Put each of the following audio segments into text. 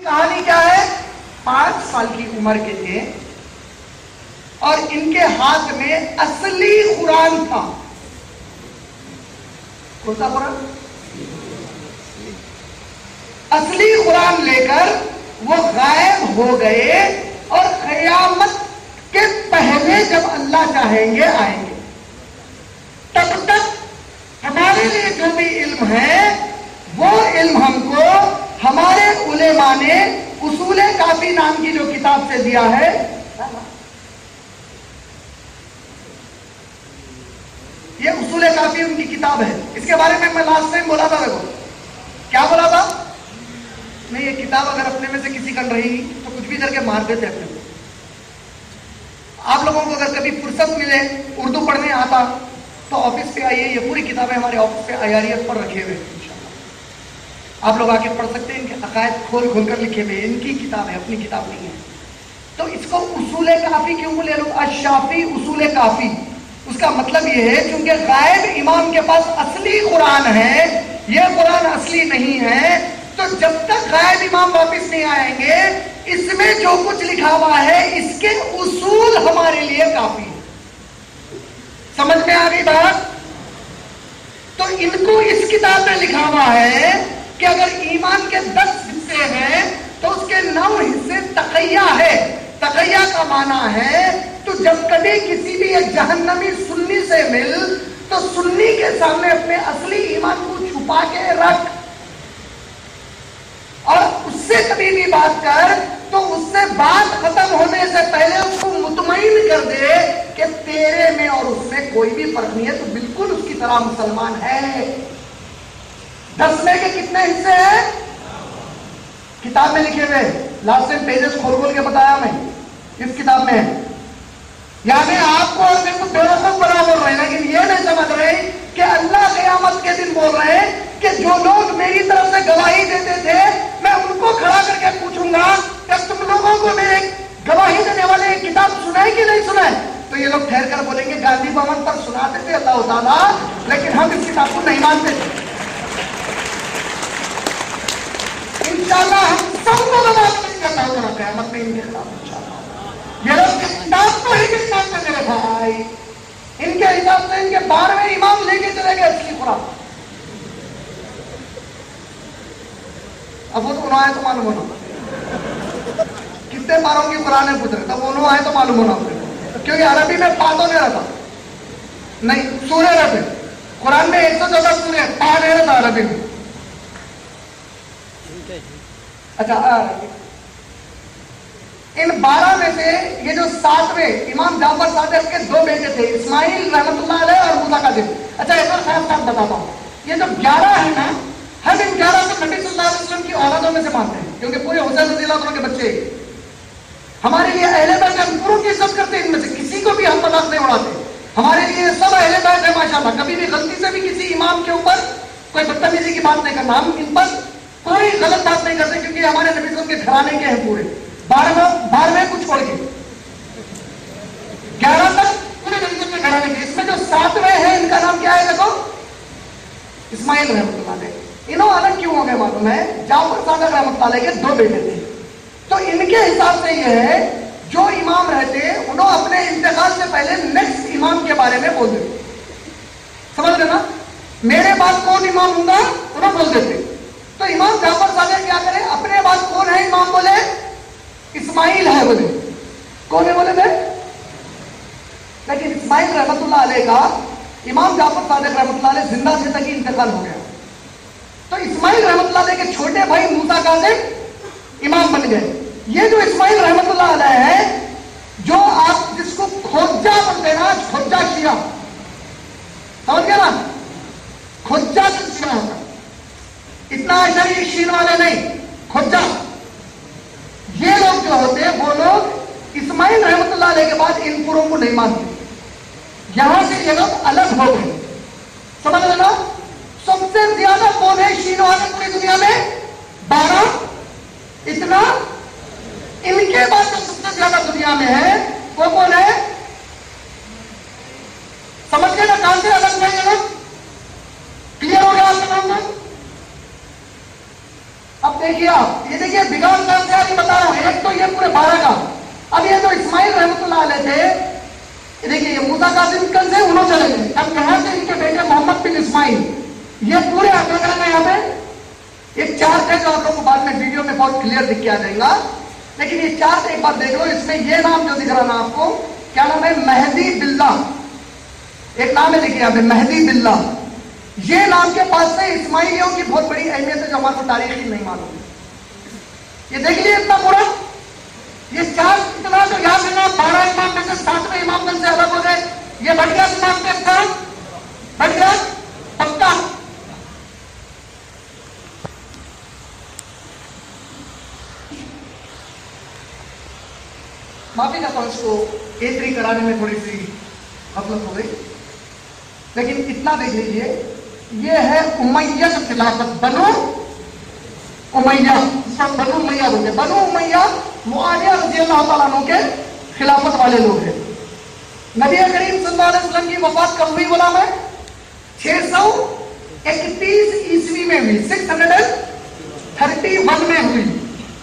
کہانی کیا ہے؟ 5 سال کی عمر کے تھے اور ان کے ہاتھ میں اصلی قرآن تھا. کون سا قرآن؟ اصلی قرآن لے کر وہ غائب ہو گئے اور قیامت کے پہلے جب اللہ چاہیں گے آئیں گے. تب تک ہمارے لیے جو بھی علم ہے وہ علم ہم کو ہمارے علماء نے اصول کافی نام کی جو کتاب سے دیا ہے. یہ اصول کافی ان کی کتاب ہے. اس کے بارے میں لاسٹ ٹائم بولا تھا. دیکھو کیا بولا تھا. نہیں یہ کتاب اگر اپنے میں سے کسی کن رہی تو کچھ بھی کر کے مار دیتے اپنے کو. آپ لوگوں کو اگر کبھی فرصت ملے اردو پڑھنے آتا تو آفس پہ آئیے. یہ پوری کتابیں ہمارے آفس پہ عیاریت پر رکھے ہوئے ہیں. آپ لوگ آ کے پڑھ سکتے ہیں. ان کے عقائد کھول کھول کر لکھے ہوئے. ان کی کتاب ہے, اپنی کتاب نہیں ہے. تو اس کو اصول کافی کیوں بولے لوگ؟ الشافی اصول کافی. اس کا مطلب یہ ہے چونکہ غائب امام کے پاس اصلی قرآن ہے, یہ قرآن اصلی نہیں ہے, تو جب تک غائب امام واپس نہیں آئیں گے اس میں جو کچھ لکھا ہوا ہے اس کے اصول ہمارے لیے کافی ہے. سمجھ میں آ گئی بات؟ تو ان کو اس کتاب میں لکھا ہوا ہے کہ اگر ایمان کے 10 حصے ہیں تو اس کے 9 حصے تقیہ ہے. تقیہ کا معنی ہے تو جب کبھی کسی بھی ایک جہنمی سنی سے مل تو سنی کے سامنے اپنے اصلی ایمان کو چھپا کے رکھ, اور اس سے کبھی بھی بات کر تو اس سے بات ختم ہونے سے پہلے اس کو مطمئن کر دے کہ تیرے میں اور اس میں کوئی بھی فرق نہیں ہے, تو بالکل اس کی طرح مسلمان ہے. 10 میں کے کتنے حصے ہیں کتاب میں لکھے ہوئے. لاسٹ ٹائم پیجز کھول کھول کے بتایا میں اس کتاب میں. یعنی آپ کو اور میرے کو بیوقوف بنا بول رہے ہیں, لیکن یہ نہیں سمجھ رہے کہ اللہ قیامت کے دن بول رہے ہیں کہ جو لوگ میری طرف سے گواہی دیتے تھے میں ان کو کھڑا کر کے پوچھوں گا کہ تم لوگوں کو میرے گواہی دینے والے ایک کتاب سنائے کہ نہیں سنائے؟ تو یہ لوگ ٹھہر کر بولیں گے گاندھی بھون پر سناتے تھے اللہ تعالیٰ, لیکن ہم اس کتاب کو نہیں مانتے تھے. انشاءاللہ ہم سب کو بات کرنا ہوگا قیامت میں ان کے خلاف. انشاءاللہ یہ لوگ کتاب کو ہی کتاب سے میرے بھائی, ان کے حساب سے ان کے 12ویں امام لے کے چلے گئے اصلی قرآن. اب وہ تو انہوں آئے تو معلوم ہونا کتنے باروں کی قرآن ہے پوچھ رہے, تب انہوں آئے تو معلوم ہونا کیونکہ عربی میں پاتوں نہیں رہتا, نہیں سورے رہتے. قرآن میں 114 سورے, پا نہیں رہتا عربی میں. اچھا ان 12 میں سے یہ جو 7ویں امام جعفر صادق کے 2 بیٹے تھے, اسماعیل رحمۃ اللہ علیہ اور موسیٰ کاظم. اچھا ایک اور خاص بات بتاتا ہوں, یہ جو 11 ہے نا, ہم ان 11 کو نبی صلی اللہ علیہ وسلم کی اولادوں میں سے مانتے ہیں کیونکہ پورے حسین رضی اللہ عنہ کے بچے ہمارے لیے اہل بیت ہیں. ہم پوروں کی عزت کرتے ہیں, ان میں سے کسی کو بھی ہم مذاق نہیں اڑاتے. ہمارے لیے سب اہل بیت ہے ماشاءاللہ. کبھی بھی غلطی سے بھی کسی امام کے اوپر کوئی بدتمیزی کی بات نہیں کرنا. ہم ان پر کوئی غلط بات نہیں کرتے کیونکہ ہمارے نبی صلی اللہ علیہ وسلم کے گھرانے کے ہیں پورے. 12 کچھ چھوڑ کے 11 تک پورے نبی صلی اللہ علیہ وسلم کے گھرانے کے. اس میں جو 7ویں ہیں ان کا نام کیا ہے دیکھو, اسماعیل رحمۃ اللہ علیہ. انہوں الگ کیوں ہو گئے معلوم ہے؟ جعفر صادق رحمۃ اللہ علیہ کے 2 بیٹے تھے, تو ان کے حساب سے یہ ہے جو امام رہتے انہوں اپنے انتقال سے پہلے نیکسٹ امام کے بارے میں بول دیتے. سمجھ رہے نا, میرے بعد کون امام ہوں گا انہوں بول دیتے. تو امام جعفر صادق کیا کرے, اپنے بعد کون ہے امام بولے اسماعیل ہے بولے. کون ہے بولے تھے, لیکن اسماعیل رحمۃ اللہ علیہ کا امام جعفر صادق رحمۃ اللہ علیہ زندہ سے تک انتقال ہو گیا. تو اسماعیل رحمۃ اللہ علیہ کے چھوٹے بھائی موسیٰ کاظم امام بن گئے. یہ جو اسماعیل رحمۃ اللہ علیہ ہے, جو آپ جس کو کھوجا بولتے ہیں نا, کھوجا شیعہ, سمجھ گیا نا, کھوجا شیعہ ہوتا, اتنا اشاری شین والے نہیں, کھوجا. یہ لوگ جو ہوتے ہیں وہ لوگ اسماعیل رحمۃ اللہ علیہ کے بعد ان پوروں کو نہیں مانتے. یہاں سے یہ لوگ الگ ہو گئے. سمجھ لینا, سب سے زیادہ کون ہے شین والے پوری دنیا میں؟ 12. اتنا ان کے بعد جو سب سے زیادہ دنیا میں ہے وہ کون ہے؟ سمجھ گئے نا کہاں سے الگ ہوئے یہ لوگ؟ کلیئر ہو گیا آپ کا نام؟ اب دیکھیے آپ، یہ دیکھیے بگاڑ کام سے نہیں بتا رہا ہوں، ایک تو یہ پورے 12 کا. اب یہ جو اسماعیل رحمۃ اللہ علیہ تھے، دیکھیے یہ موسیٰ کاظم کل سے انہوں چلے گئے، اب یہاں سے ان کے بیٹے محمد بن اسماعیل، یہ پورے عقیدہ میں یہاں پہ ایک چارٹ ہے جو آپ لوگوں کو بعد میں ویڈیو میں بہت کلیئر دکھ کے آ جائے گا، لیکن یہ چارٹ ایک بار دیکھ لو. اس میں یہ نام جو دکھ رہا نا آپ کو، کیا نام ہے؟ مہدی باللہ. ایک نام ہے دیکھیے یہاں پہ مہدی باللہ. یہ نام کے پاس سے اسماعیلیوں کی بہت بڑی اہمیت ہے جو ہمارے کو تاریخ ہی نہیں معلوم. یہ دیکھ لیے اتنا پورا، یہ چار اتنا جو یاد ہے نا، 12 امام میں سے 7ویں امام من سے الگ ہو گئے. یہ بڑھ گیا امام کے ساتھ، بڑھ گیا پکا. معافی کا تو اس کو A3 کرانے میں تھوڑی سی غفلت ہو گئی، لیکن اتنا دیکھ لیجیے، یہ ہے امیہ خلافت، بنو امیہ، بنو امیہ بولتے ہیں. بنو امیہ معاویہ رضی اللہ تعالیٰ عنہ کے خلافت والے لوگ ہیں. نبی کریم صلی اللہ علیہ وسلم کی وفات کب ہوئی غلام ہے؟ 631 عیسوی میں ہوئی، 631 میں ہوئی.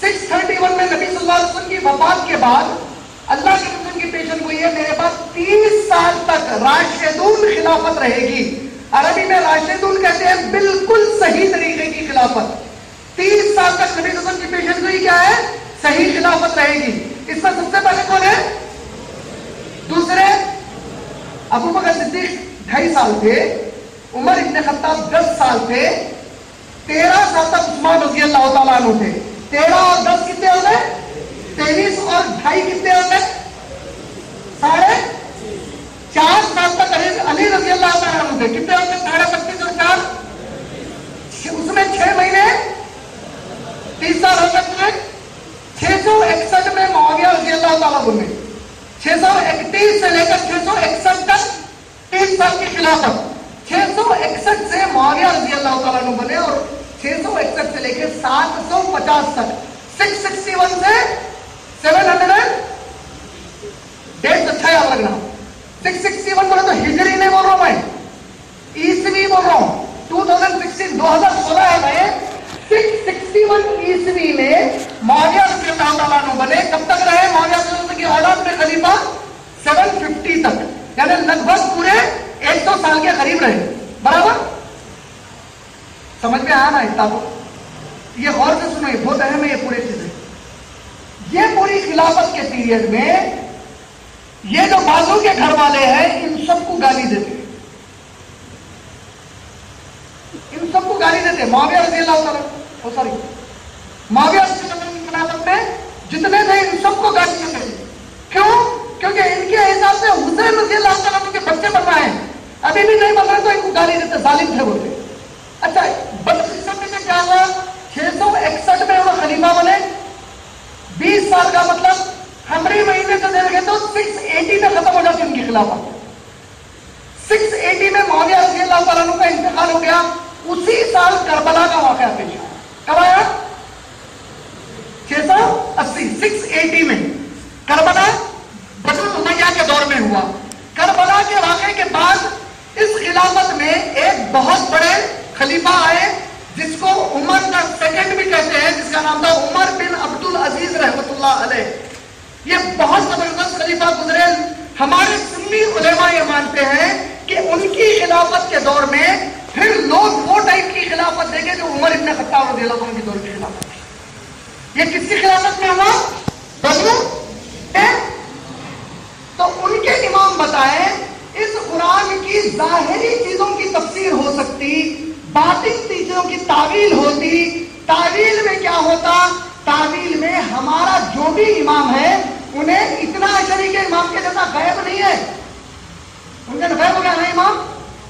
631 میں نبی صلی اللہ علیہ وسلم کی وفات کے بعد اللہ کے رسول کی پیشن گوئی ہے، میرے پاس 30 سال تک راشدون خلافت رہے گی. عربی میں راشدون کہتے ہیں بالکل صحیح طریقے کی خلافت. 30 سال تک نبی صلی اللہ علیہ وسلم کی پیشن گوئی کیا ہے؟ صحیح خلافت رہے گی. اس میں سب سے پہلے کون ہے؟ دوسرے ابو بکر صدیق 2.5 سال تھے، عمر ابن خطاب 10 سال تھے، 13 سال تک عثمان رضی اللہ تعالیٰ عنہ تھے. 13 اور 10 کتنے ہو گئے؟ 23 اور 2.5 کتنے ہو گئے؟ 4.5 سال تک علی رضی اللہ تعالیٰ عنہ تھے. کتنے ہو گئے؟ 35 اور 4، اس میں 6 مہینے 30 سال ہو سکتے ہیں. 661 میں معاویہ رضی اللہ تعالیٰ عنہ نے 631 سے لے کر 661 تک 3 سال کی خلافت. 661 سے معاویہ رضی اللہ تعالیٰ عنہ بنے اور 661 سے لے کے 750 تک، 661 سے 700 ڈیٹ اچھا یاد رکھنا. 661 بولے تو ہجری نہیں بول رہا ہوں میں، عیسوی بول رہا ہوں. 2016 2016 ہے میں. 661 عیسوی میں معاویہ رضی اللہ تعالیٰ عنہ بنے. کب تک رہے معاویہ رضی اللہ کی اولاد میں خلیفہ؟ 750 تک، یعنی لگ بھگ پورے 100 سال کے قریب رہے. برابر سمجھ میں آیا نا اتنا کو؟ یہ غور سے سنو، یہ بہت اہم ہے یہ پوری چیزیں. یہ پوری خلافت کے پیریڈ میں یہ جو بازو کے گھر والے ہیں ان سب کو گالی دیتے، ان سب کو گالی دیتے. معاویہ رضی اللہ تعالیٰ معاویہ رضی اللہ کی خلافت میں جتنے تھے ان سب کو گالی دیتے. کیوں؟ کیونکہ ان کے حساب سے حسین رضی اللہ تعالیٰ کے بچے بن رہے ہیں، ابھی بھی نہیں بن رہے تو ان کو گالی دیتے، ظالم تھے بولتے. اچھا بدقسمتی سے کیا ہوا؟ 661 میں وہ خلیفہ بنے. 20 سال کا مطلب ہمری مہینے سے دے گئے تو 680 میں ختم ہو جاتی ان کی خلافت. 680 میں معاویہ رضی اللہ تعالیٰ عنہ کا انتقال ہو گیا. اسی سال کربلا کا واقعہ پیش آیا. کب آیا؟ 680 680 میں کربلا بنو امیہ کے دور میں ہوا. کربلا کے واقعے کے بعد اس خلافت میں ایک بہت بڑے خلیفہ آئے جس کو عمر کا سیکنڈ بھی کہتے ہیں، جس کا نام تھا عمر بن عبد العزیز رحمۃ اللہ علیہ. یہ بہت زبردست خلیفہ گزرے. ہمارے سنی علماء یہ مانتے ہیں کہ ان کی خلافت کے دور میں پھر لوگ وہ ٹائپ کی خلافت دیں گے جو عمر ابن خطاب رضی اللہ عنہ کے دور کی خلافت تھی. یہ کس کی خلافت میں ہوا؟ بنو. تو ان کے امام بتائیں اس قرآن کی ظاہری چیزوں کی تفسیر ہو سکتی، باطن چیزوں کی تعویل ہوتی. تعویل میں کیا ہوتا؟ تعویل میں ہمارا جو بھی امام ہے انہیں اتنا شریک امام کے جیسا غیب نہیں ہے. ان کا غیب ہو گیا نا امام،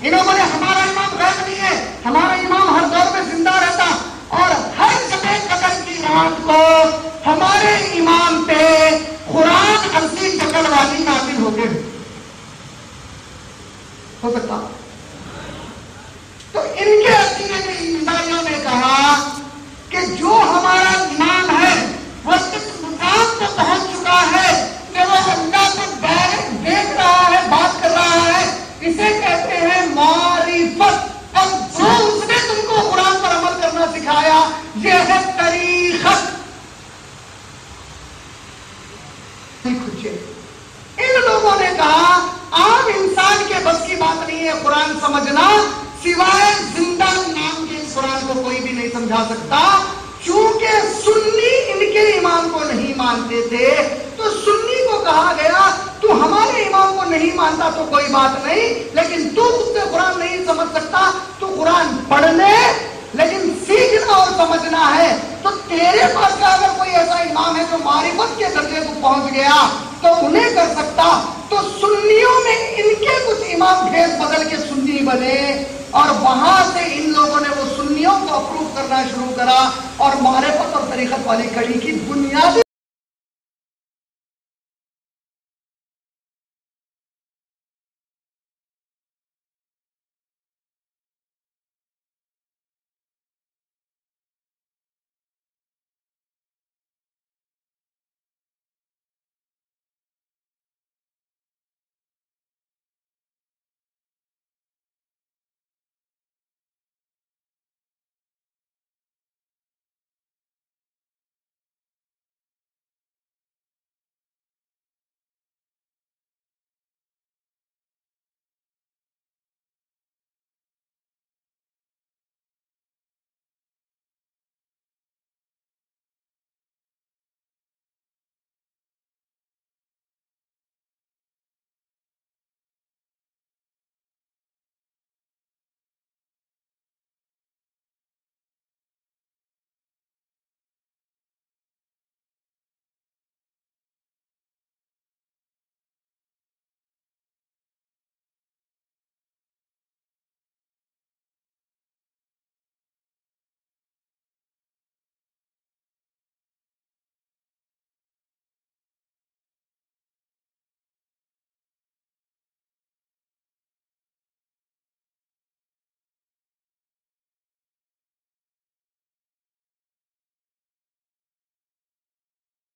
انہوں نے ہمارا امام غیب نہیں ہے، ہمارا امام ہر دور میں زندہ رہتا اور ہر جگہ قدر کی رات کو ہمارے امام پہ قرآن عرضی شکل والی نازل ہوتے ہیں. ہو سکتا تو ان کے عقیدے کے ایمانیوں نے کہا کہ جو ہمارا امام ہے وہ اس مقام کو پہنچ چکا ہے کہ وہ اللہ کو دیکھ رہا ہے، بات کر رہا ہے. اسے کہتے ہیں معرفت. اور جو اس نے تم کو قرآن پر عمل کرنا سکھایا یہ ہے سوائے زندہ نام کے اس قرآن کو کوئی بھی نہیں سمجھا سکتا. چونکہ سنی ان کے امام کو نہیں مانتے تھے تو سنی کو کہا گیا تو ہمارے امام کو نہیں مانتا تو کوئی بات نہیں، لیکن تو خود سے قرآن نہیں سمجھ سکتا، تو قرآن پڑھنے لیکن سیکھنا اور سمجھنا ہے. تو تیرے پاس کا اگر کوئی ایسا امام ہے جو معرفت کے درجے کو پہنچ گیا تو انہیں کر سکتا. تو سنیوں میں ان کے کچھ امام بھیس بدل کے سنی بنے اور وہاں سے ان لوگوں نے وہ سنیوں کو اپروو کرنا شروع کرا اور معرفت اور طریقت والی کڑی کی بنیادی